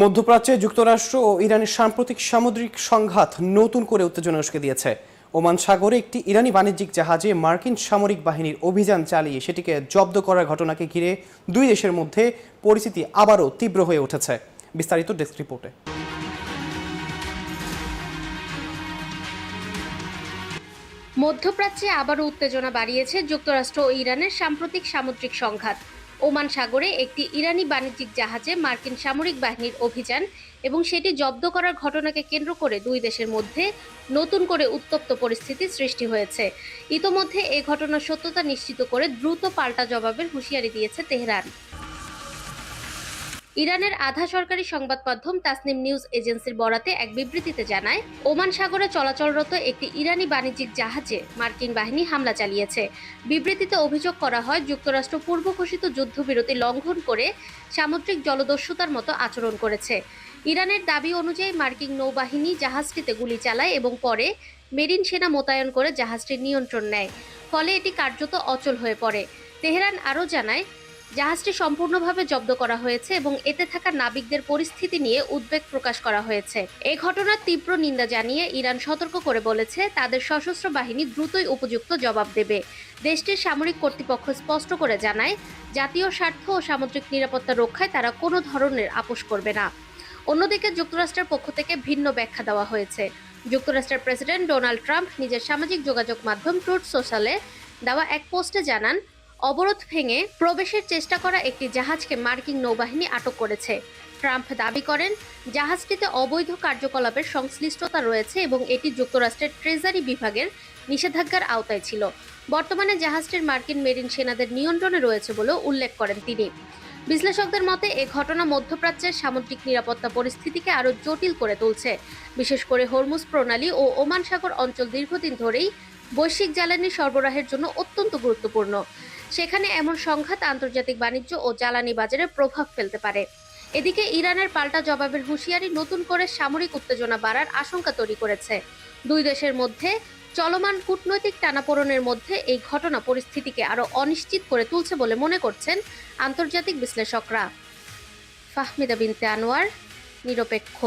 মধ্যপ্রাচ্যে যুক্তরাষ্ট্র ও ইরানের সাম্প্রতিক সামুদ্রিক সংঘাত নতুন করে উত্তেজনা উস্কে দিয়েছে। ওমান সাগরে একটি ইরানি বাণিজ্যিক জাহাজে মার্কিন সামরিক বাহিনীর অভিযান চালিয়ে সেটিকে জব্দ করার ঘটনাকে ঘিরে দুই দেশের মধ্যে পরিস্থিতি আবারও তীব্র হয়ে উঠেছে। বিস্তারিত ডেস্ক রিপোর্টে। মধ্যপ্রাচ্যে আবারও উত্তেজনা বাড়িয়েছে যুক্তরাষ্ট্র ও ইরানের সাম্প্রতিক সামুদ্রিক সংঘাত। ওমান সাগরে একটি ইরানি বাণিজ্যিক জাহাজে মার্কিন সামরিক বাহিনীর অভিযান এবং সেটি জব্দ করার ঘটনাকে কেন্দ্র করে দুই দেশের মধ্যে নতুন করে উত্তপ্ত পরিস্থিতির সৃষ্টি হয়েছে। ইতোমধ্যে এ ঘটনার সত্যতা নিশ্চিত করে দ্রুত পাল্টা জবাবের হুঁশিয়ারি দিয়েছে তেহরান। ইরানের আধা সরকারি সংবাদ মাধ্যম তাসনিম নিউজ এজেন্সির বরাতে এক বিবৃতিতে জানায়, ওমান সাগরে চলাচলরত একটি ইরানি বাণিজ্যিক জাহাজে মার্কিন বাহিনী হামলা চালিয়েছে। বিবৃতিতে অভিযোগ করা হয়, যুক্তরাষ্ট্র পূর্ব ঘোষিত যুদ্ধবিরতি লঙ্ঘন করে সামুদ্রিক জলদস্যুতার মতো আচরণ করেছে। ইরানের দাবি অনুযায়ী মার্কিন নৌবাহিনী জাহাজটিতে গুলি চালায় এবং পরে মেরিন সেনা মোতায়েন করে জাহাজটির নিয়ন্ত্রণ নেয়, ফলে এটি কার্যত অচল হয়ে পড়ে। তেহরান আরও জানায়, জাহাজটি সম্পূর্ণভাবে জব্দ করা হয়েছে এবং এতে থাকা নাবিকদের পরিস্থিতি নিয়ে উদ্বেগ প্রকাশ করা হয়েছে। এই ঘটনার তীব্র নিন্দা জানিয়ে ইরান সতর্ক করে বলেছে, তাদের সশস্ত্র বাহিনী দ্রুতই উপযুক্ত জবাব দেবে। দেশটির সামরিক কর্তৃপক্ষ স্পষ্ট করে জানায়, জাতীয় স্বার্থ ও সামুদ্রিক নিরাপত্তা রক্ষায় তারা কোনো ধরনের আপোস করবে না। অন্যদিকে যুক্তরাষ্ট্রের পক্ষ থেকে ভিন্ন ব্যাখ্যা দেওয়া হয়েছে। যুক্তরাষ্ট্রের প্রেসিডেন্ট ডোনাল্ড ট্রাম্প নিজের সামাজিক যোগাযোগ মাধ্যম ট্রুথ সোশ্যালে দেওয়া এক পোস্টে জানান, অবরোধ ভেঙে প্রবেশের চেষ্টা করা একটি জাহাজকে মার্কিন নৌবাহিনী আটক করেছে। ট্রাম্প দাবি করেন, জাহাজটিতে অবৈধ কার্যকলাপের সংশ্লিষ্টতা রয়েছে এবং এটি যুক্তরাষ্ট্রের ট্রেজারি বিভাগের নিষেধাজ্ঞার আওতায় ছিল। বর্তমানে জাহাজটির মার্কিন মেরিন সেনাদের নিয়ন্ত্রণে রয়েছে বলেও উল্লেখ করেন তিনি। বিশ্লেষকদের মতে, এ ঘটনা মধ্যপ্রাচ্যের সামুদ্রিক নিরাপত্তা পরিস্থিতিকে আরও জটিল করে তুলছে। বিশেষ করে হরমুজ প্রণালী ও ওমান সাগর অঞ্চল দীর্ঘদিন ধরেই বৈশ্বিক জ্বালানি সরবরাহের জন্য অত্যন্ত গুরুত্বপূর্ণ। সেখানে এমন সংঘাত আন্তর্জাতিক বাণিজ্য ও জ্বালানি বাজারে প্রভাব ফেলতে পারে। এদিকে ইরানের পাল্টা জবাবের হুঁশিয়ারি নতুন করে সামরিক উত্তেজনা বাড়ার আশঙ্কা তৈরি করেছে। দুই দেশের মধ্যে চলমান কূটনৈতিক টানাপোড়েনের মধ্যে এই ঘটনা পরিস্থিতিকে আরও অনিশ্চিত করে তুলছে বলে মনে করছেন আন্তর্জাতিক বিশ্লেষকরা। ফাহমিদা বিনতে আনোয়ার, নিরপেক্ষ।